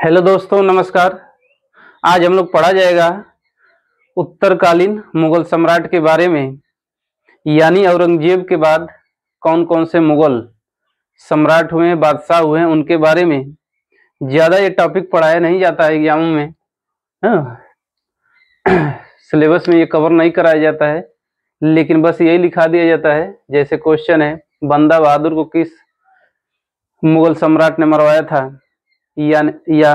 Hello दोस्तों, नमस्कार। आज हम लोग पढ़ा जाएगा उत्तरकालीन मुगल सम्राट के बारे में, यानी औरंगजेब के बाद कौन कौन से मुगल सम्राट हुए, बादशाह हुए हैं, उनके बारे में। ज़्यादा ये टॉपिक पढ़ाया नहीं जाता है एग्जामों में, हाँ। सिलेबस में ये कवर नहीं कराया जाता है, लेकिन बस यही लिखा दिया जाता है। जैसे क्वेश्चन है, बंदा बहादुर को किस मुगल सम्राट ने मरवाया था, या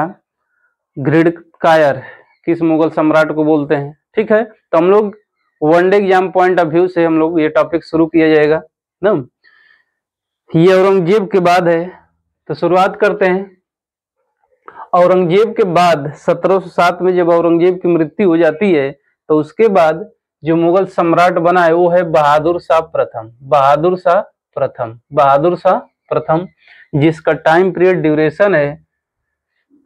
घृणकायर किस मुगल सम्राट को बोलते हैं। ठीक है, तो हम लोग one day exam point of view से हम लोग ये टॉपिक शुरू किया जाएगा ना। ये औरंगजेब के बाद है, तो शुरुआत करते हैं। औरंगजेब के बाद 1707 में जब औरंगजेब की मृत्यु हो जाती है, तो उसके बाद जो मुगल सम्राट बना है वो है बहादुर शाह प्रथम। बहादुर शाह प्रथम, बहादुर शाह प्रथम, जिसका टाइम पीरियड ड्यूरेशन है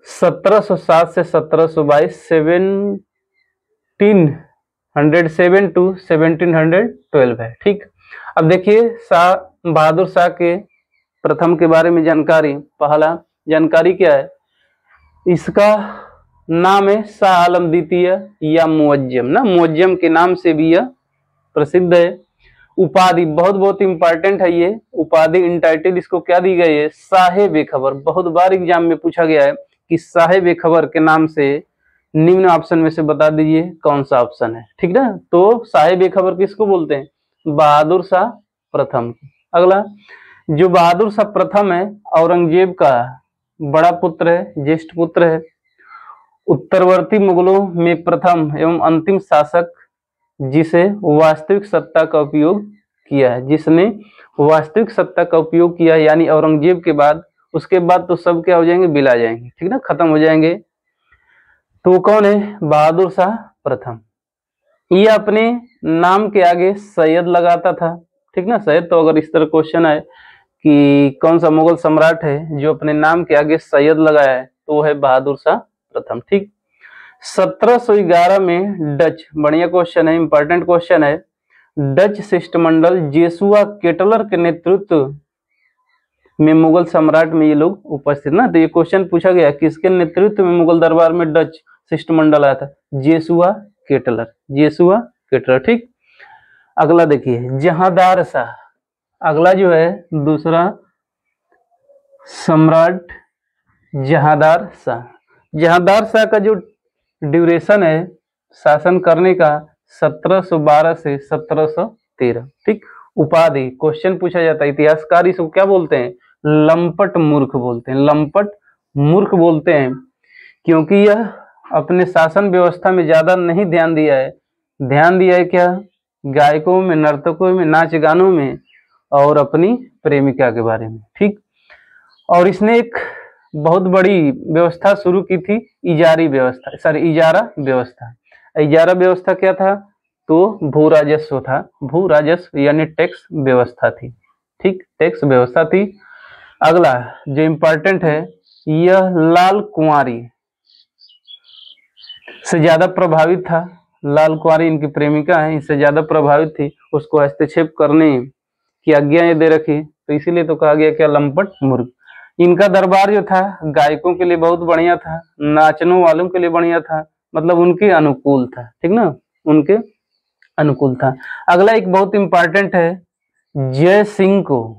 1707 से 1722, 1707 टू 1712 है। ठीक, अब देखिए बहादुर शाह के प्रथम के बारे में जानकारी। पहला जानकारी क्या है, इसका नाम है शाह आलम द्वितीय या मुअज्जम ना, मुअज्जम के नाम से भी यह प्रसिद्ध है। उपाधि बहुत बहुत इंपॉर्टेंट है ये उपाधि, इन टाइटल इसको क्या दी गई है, साहिब-ए-खबर। बहुत बार एग्जाम में पूछा गया है कि साहिब-ए-खबर के नाम से निम्न ऑप्शन में से बता दीजिए कौन सा ऑप्शन है। ठीक ना, तो साहिब-ए-खबर किसको बोलते हैं, बहादुर शाह प्रथम। अगला, जो बहादुर शाह प्रथम है औरंगजेब का बड़ा पुत्र है, ज्येष्ठ पुत्र है। उत्तरवर्ती मुगलों में प्रथम एवं अंतिम शासक जिसे वास्तविक सत्ता का उपयोग किया है, जिसने वास्तविक सत्ता का उपयोग किया, यानी औरंगजेब के बाद। उसके बाद तो सब क्या हो जाएंगे, बिला जाएंगे, ठीक ना, खत्म हो जाएंगे। तो कौन है, बहादुर शाह प्रथम। ये अपने नाम के आगे सैयद लगाता था, ठीक ना। सैयद, तो अगर इस तरह क्वेश्चन है कि कौन सा मुगल सम्राट है जो अपने नाम के आगे सैयद लगाया है, तो वो है बहादुर शाह प्रथम। ठीक, 1711 में डच, बढ़िया क्वेश्चन है, इंपॉर्टेंट क्वेश्चन है। डच शिष्टमंडल जेसुआ केटलर के नेतृत्व में मुगल सम्राट में ये लोग उपस्थित ना। तो ये क्वेश्चन पूछा गया किसके नेतृत्व में मुगल दरबार में डच शिष्टमंडल आया था, जेसुआ केटलर, जेसुआ केटलर। ठीक, अगला देखिए जहांदार शाह। अगला जो है दूसरा सम्राट जहांदार शाह। जहांदार शाह का जो ड्यूरेशन है शासन करने का 1712 से 1713। ठीक, उपाधि क्वेश्चन पूछा जाता है, इतिहासकार इसको क्या बोलते हैं, लंपट मूर्ख बोलते हैं, लंपट मूर्ख बोलते हैं, क्योंकि यह अपने शासन व्यवस्था में ज्यादा नहीं ध्यान दिया है। ध्यान दिया है क्या, गायकों में, नर्तकों में, नाच गानों में, और अपनी प्रेमिका के बारे में। ठीक, और इसने एक बहुत बड़ी व्यवस्था शुरू की थी, इजारा व्यवस्था। इजारा व्यवस्था क्या था, तो भू राजस्व था, भू राजस्व यानी टैक्स व्यवस्था थी। ठीक, टैक्स व्यवस्था थी। अगला जो इम्पोर्टेंट है, यह लाल कुंवारी से ज्यादा प्रभावित था। लाल कुंवारी इनकी प्रेमिका है, इससे ज्यादा प्रभावित थी, उसको हस्तक्षेप करने की आज्ञा दे रखी, तो इसीलिए तो कहा गया क्या, लंपट मूर्ख। इनका दरबार जो था गायकों के लिए बहुत बढ़िया था, नाचने वालों के लिए बढ़िया था, मतलब उनके अनुकूल था, ठीक ना, उनके अनुकूल था। अगला एक बहुत इंपॉर्टेंट है, जय सिंह को,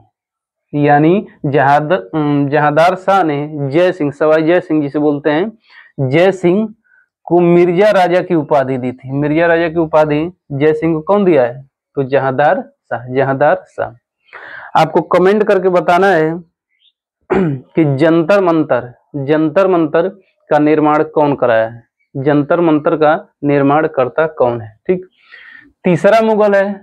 यानी जहांदार शाह ने जय सिंह, सवाई जय सिंह जिसे बोलते हैं, जय सिंह को मिर्जा राजा की उपाधि दी थी। मिर्जा राजा की उपाधि जय सिंह को कौन दिया है, तो जहांदार शाह, जहांदार शाह। आपको कमेंट करके बताना है कि जंतर मंतर का निर्माण कौन कराया है, जंतर मंतर का निर्माण करता कौन है। ठीक, तीसरा मुगल है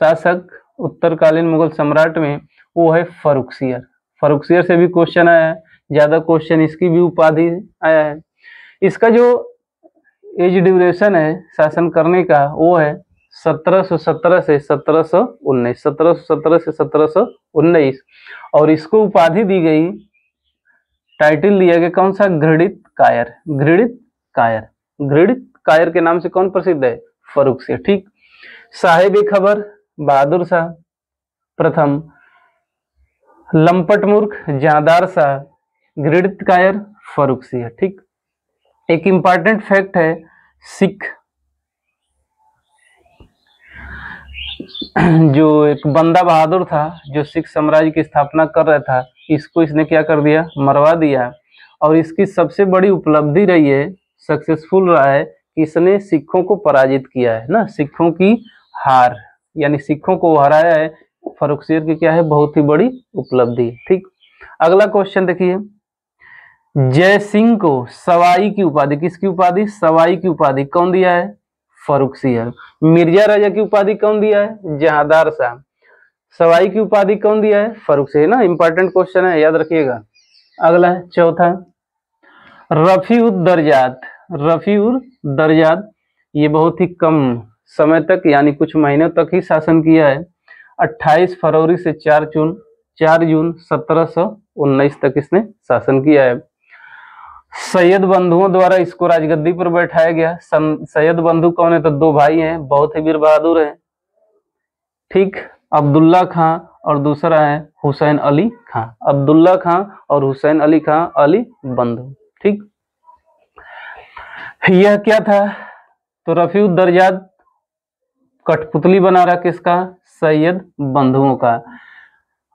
शासक उत्तरकालीन मुगल सम्राट में, वो है फर्रुखसियर। फर्रुखसियर से भी क्वेश्चन आया है, ज्यादा क्वेश्चन इसकी भी उपाधि आया है। इसका जो एज ड्यूरेशन है शासन करने का, वो है 1717 से 1719, 1717 से 1719, और इसको उपाधि दी गई, टाइटल दिया गया कौन सा, घृणित कायर। घृणित कायर, घृणित कायर के नाम से कौन प्रसिद्ध है, फर्रुखसियर। ठीक, साहिब-ए-खबर बहादुर शाह प्रथम, लंपट मूर्ख जहांदार शाह, घृणित कायर फर्रुखसी है। ठीक, एक इंपॉर्टेंट फैक्ट है, सिख जो एक बंदा बहादुर था जो सिख साम्राज्य की स्थापना कर रहा था, इसको इसने क्या कर दिया, मरवा दिया। और इसकी सबसे बड़ी उपलब्धि रही है, सक्सेसफुल रहा है कि इसने सिखों को पराजित किया है ना, सिखों की हार यानी सिखों को हराया है। फर्रुखसियर की क्या है, बहुत ही बड़ी उपलब्धि। ठीक, अगला क्वेश्चन देखिए, जय सिंह को सवाई की उपाधि, किसकी उपाधि, सवाई की उपाधि कौन दिया है, फर्रुखसियर। मिर्जा राजा की उपाधि कौन दिया है, जहांदार शाह। सवाई की उपाधि कौन दिया है, फर्रुखसियर ना, इंपॉर्टेंट क्वेश्चन है, याद रखिएगा। अगला है चौथा, रफीउद्दर्जात। रफीउद्दर्जात ये बहुत ही कम समय तक यानी कुछ महीनों तक ही शासन किया है। 28 फरवरी से 4 जून 1719 तक इसने शासन किया है। सैयद बंधुओं द्वारा इसको राजगद्दी पर बैठाया गया। सैयद बंधु कौन है, तो दो भाई हैं, बहुत ही वीर बहादुर हैं। ठीक, अब्दुल्ला खां और दूसरा है हुसैन अली खां। अब्दुल्ला खां और हुसैन अली खां, अली बंधु। ठीक, यह क्या था, तो रफीउद्दर्जात कठपुतली बना रहा किसका, सैयद बंधुओं का।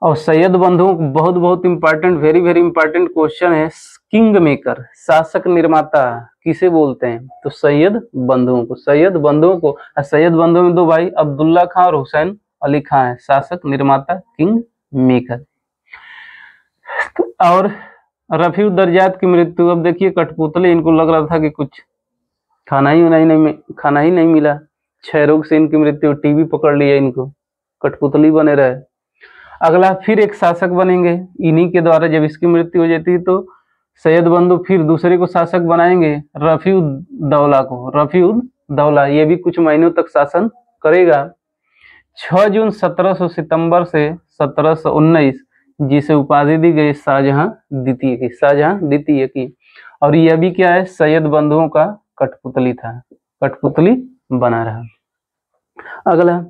और सैयद बंधुओं बहुत बहुत important, very very important question है, किंग मेकर, शासक निर्माता किसे बोलते हैं, तो सैयद बंधुओं को। सैयद बंधुओं को, सैयद बंधुओं में दो भाई अब्दुल्ला खां और हुसैन अली खां है, शासक निर्माता किंग मेकर। और रफीउद्दर्जात की मृत्यु, अब देखिए कठपुतली, इनको लग रहा था कि कुछ खाना ही नहीं मिला, क्षय रोग से इनकी मृत्यु, टीबी पकड़ लिया इनको, कठपुतली बने रहे। अगला फिर एक शासक बनेंगे इन्हीं के द्वारा, जब इसकी मृत्यु हो जाती है तो सैयद बंधु फिर दूसरे को शासक बनाएंगे, रफीउद्दौला को। रफीउद्दौला ये भी कुछ महीनों तक शासन करेगा। 6 जून 1700 सितंबर से 1719 जिसे उपाधि दी गई शाहजहां द्वितीय की, शाहजहां द्वितीय की। और यह भी क्या है, सैयद बंधुओं का कठपुतली था, कठपुतली बना रहा। अगला,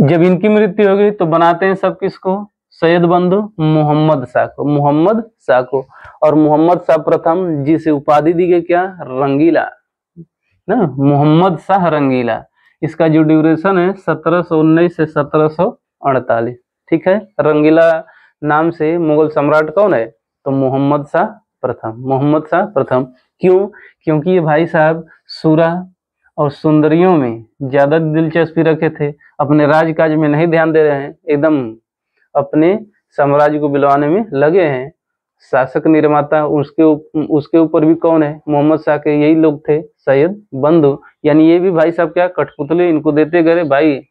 जब इनकी मृत्यु हो गई तो बनाते हैं सब किसको, सैयद बंधु मोहम्मद शाह को, मोहम्मद शाह को। और मोहम्मद शाह प्रथम जिसे उपाधि दी गई क्या, रंगीला ना, मोहम्मद शाह रंगीला। इसका जो ड्यूरेशन है 1719 से 1748। ठीक है, रंगीला नाम से मुगल सम्राट कौन है, तो मोहम्मद शाह प्रथम, मोहम्मद शाह प्रथम। क्यों, क्योंकि ये भाई साहब सूरा और सुंदरियों में ज्यादा दिलचस्पी रखे थे, अपने राजकाज में नहीं ध्यान दे रहे हैं, एकदम अपने साम्राज्य को बिलवाने में लगे हैं। शासक निर्माता उसके ऊपर भी कौन है, मोहम्मद शाह के यही लोग थे, सैयद बंधु। यानी ये भी भाई साहब क्या, कठपुतली इनको देते गए भाई,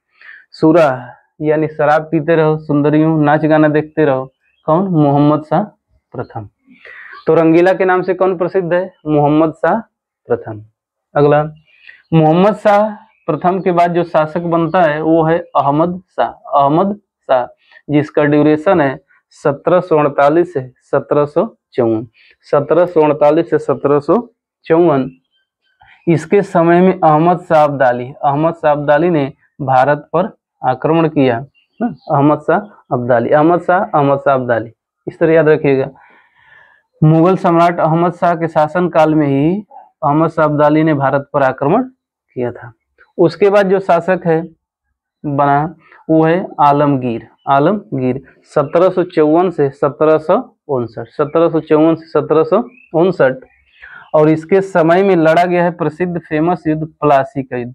सूरा यानी शराब पीते रहो, सुंदरियों नाच गाना देखते रहो। कौन, मोहम्मद शाह प्रथम। तो रंगीला के नाम से कौन प्रसिद्ध है, मोहम्मद शाह प्रथम। अगला, मोहम्मद शाह प्रथम के बाद जो शासक बनता है वो है अहमद शाह। अहमद शाह जिसका ड्यूरेशन है 1748 से 1754, 1748 से 1754। इसके समय में अहमद शाह अब्दाली ने भारत पर आक्रमण किया। अहमद शाह अब्दाली, इस तरह याद रखिएगा। मुगल सम्राट अहमद शाह के शासन काल में ही अहमद शाह अब्दाली ने भारत पर आक्रमण किया था। उसके बाद जो शासक है बना वो है आलमगीर। 1754 से 1759, 1754 से 1759। और इसके समय में लड़ा गया है प्रसिद्ध फेमस युद्ध प्लासी का युद्ध।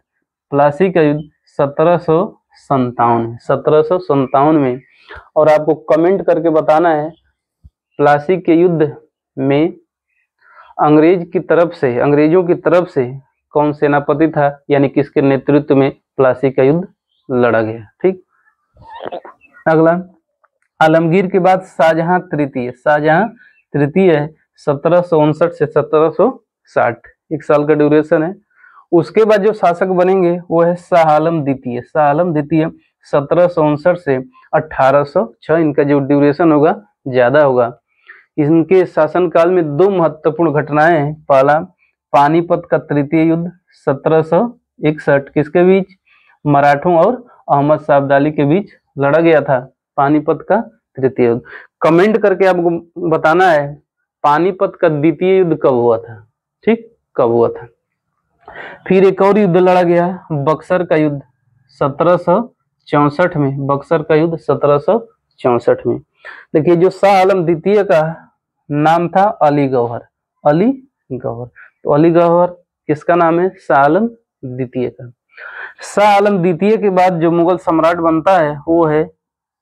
प्लासी का युद्ध 1757 में। और आपको कमेंट करके बताना है प्लासी के युद्ध में अंग्रेजों की तरफ से कौन सेनापति था, यानी किसके नेतृत्व में प्लासी का युद्ध लड़ा गया। ठीक, अगला, आलमगीर के बाद शाहजहां तृतीय 1759 से 1760, 1 साल का ड्यूरेशन है। उसके बाद जो शासक बनेंगे वो है शाह आलम द्वितीय 1759 से 1806। इनका जो ड्यूरेशन होगा ज्यादा होगा। इनके शासनकाल में 2 महत्वपूर्ण घटनाएं हैं। पहला, पानीपत का तृतीय युद्ध 1761 किसके बीच, मराठों और अहमद शाह अब्दाली के बीच लड़ा गया था, पानीपत का तृतीय युद्ध। कमेंट करके आपको बताना है पानीपत का द्वितीय युद्ध कब हुआ था, ठीक, कब हुआ था। फिर एक और युद्ध लड़ा गया, बक्सर का युद्ध 1764 में, बक्सर का युद्ध 1764 में। देखिए जो शाह आलम द्वितीय का नाम था अली गौहर, अली गौहर। तो अली गौहर किसका नाम है, शाह आलम द्वितीय का। शाह आलम द्वितीय के बाद जो मुगल सम्राट बनता है वो है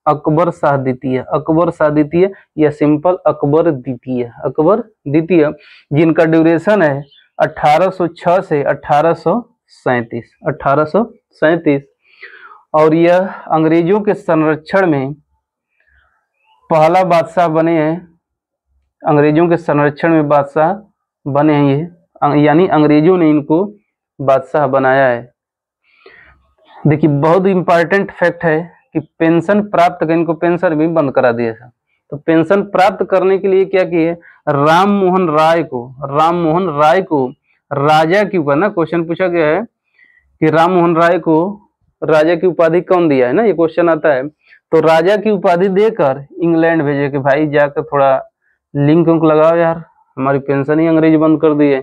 अकबर शाह द्वितीय, अकबर शाह द्वितीय या सिंपल अकबर द्वितीय, अकबर द्वितीय, जिनका ड्यूरेशन है 1806 से 1837, 1837। और यह अंग्रेजों के संरक्षण में पहला बादशाह बने हैं, अंग्रेजों के संरक्षण में बादशाह बने हैं ये, यानी अंग्रेजों ने इनको बादशाह बनाया है। देखिए बहुत इंपॉर्टेंट फैक्ट है कि पेंशन प्राप्त कर, इनको पेंशन भी बंद करा दिया था। तो पेंशन प्राप्त करने के लिए क्या किए, राम मोहन राय को राजा की ऊपर ना क्वेश्चन पूछा गया है कि राम मोहन राय को राजा की उपाधि कौन दिया है ना, ये क्वेश्चन आता है। तो राजा की उपाधि देकर इंग्लैंड भेजे कि भाई जाकर थोड़ा लिंक लगाओ यार, हमारी पेंशन ही अंग्रेज बंद कर दिए।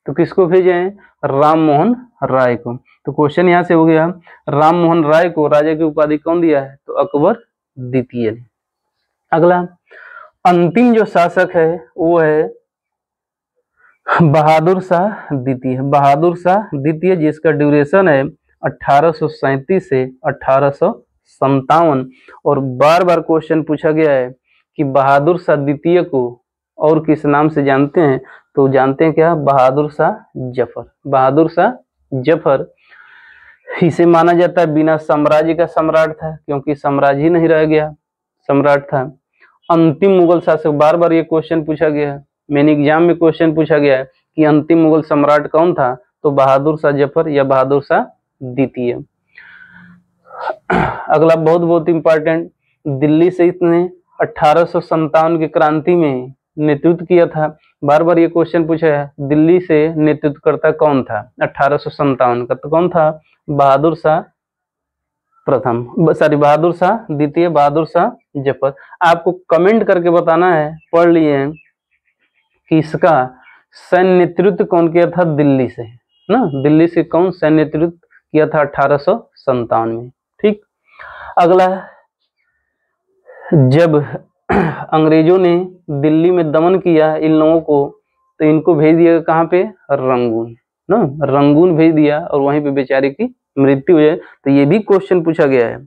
तो किसको भेजे हैं, राम मोहन राय को। तो क्वेश्चन यहाँ से हो गया, राम मोहन राय को राजा की उपाधि कौन दिया है, तो अकबर द्वितीय ने। अगला अंतिम जो शासक है वो है बहादुर शाह द्वितीय, बहादुर शाह द्वितीय, जिसका ड्यूरेशन है 1837 से 1857। और बार बार क्वेश्चन पूछा गया है कि बहादुर शाह द्वितीय को और किस नाम से जानते हैं, तो जानते हैं क्या, बहादुर शाह जफर, बहादुर शाह जफर। इसे माना जाता है बिना साम्राज्य का सम्राट था, क्योंकि साम्राज्य ही नहीं रह गया, सम्राट था। अंतिम मुगल शासक, बार बार ये क्वेश्चन पूछा गया है, मेन एग्जाम में क्वेश्चन पूछा गया है कि अंतिम मुगल सम्राट कौन था, तो बहादुर शाह जफर या बहादुर शाह द्वितीय। अगला बहुत बहुत इंपॉर्टेंट, दिल्ली से इसने 1857 की क्रांति में नेतृत्व किया था। बार बार ये क्वेश्चन पूछा है, दिल्ली से नेतृत्वकर्ता कौन था 1857 का, तो कौन था, बहादुर शाह प्रथम, बहादुर शाह द्वितीय, बहादुर शाह जफर। आपको कमेंट करके बताना है, पढ़ लिए कि इसका सैन्य नेतृत्व कौन किया था दिल्ली से ना, दिल्ली से कौन सैन्य नेतृत्व किया था 1857 में, ठीक। अगला, जब अंग्रेजों ने दिल्ली में दमन किया इन लोगों को, तो इनको भेज दिया कहाँ पे, रंगून ना, रंगून भेज दिया और वहीं पे बेचारे की मृत्यु है। तो ये भी क्वेश्चन पूछा गया है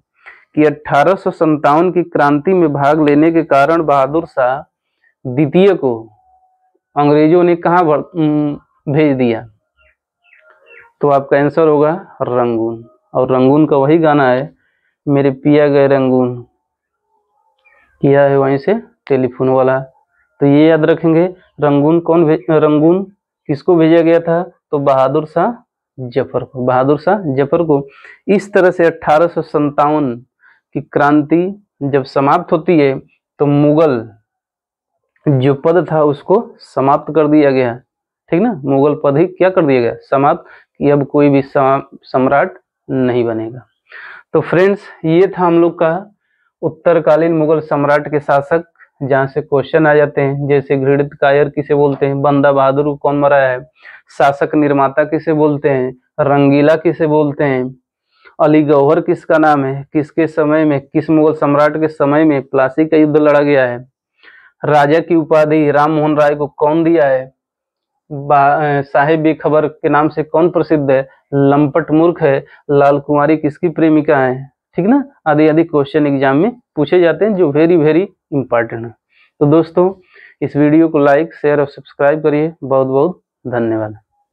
कि 1857 की क्रांति में भाग लेने के कारण बहादुर शाह द्वितीय को अंग्रेजों ने कहाँ भेज दिया, तो आपका आंसर होगा रंगून। और रंगून का वही गाना है, मेरे पिया गए रंगून, किया है वहीं से टेलीफोन वाला। तो ये याद रखेंगे, रंगून रंगून किसको भेजा गया था, तो बहादुर शाह जफर को, बहादुर शाह जफर को। इस तरह से 1857 की क्रांति जब समाप्त होती है तो मुगल जो पद था उसको समाप्त कर दिया गया, ठीक ना, मुगल पद ही क्या कर दिया गया, समाप्त, कि अब कोई भी सम्राट नहीं बनेगा। तो फ्रेंड्स ये था हम लोग का उत्तरकालीन मुगल सम्राट के शासक, जहाँ से क्वेश्चन आ जाते हैं, जैसे घृणित कायर किसे बोलते हैं, बंदा बहादुर को कौन मराया है, शासक निर्माता किसे बोलते हैं, रंगीला किसे बोलते हैं, अली गौहर किसका नाम है, किसके समय में, किस मुगल सम्राट के समय में प्लासी का युद्ध लड़ा गया है, राजा की उपाधि राम मोहन राय को कौन दिया है, साहेब बेखबर के नाम से कौन प्रसिद्ध है, लंपट मूर्ख है, लाल कुमारी किसकी प्रेमिका है, ठीक ना, आदि आदि क्वेश्चन एग्जाम में पूछे जाते हैं जो वेरी वेरी इंपॉर्टेंट है। तो दोस्तों इस वीडियो को लाइक शेयर और सब्सक्राइब करिए। बहुत बहुत धन्यवाद।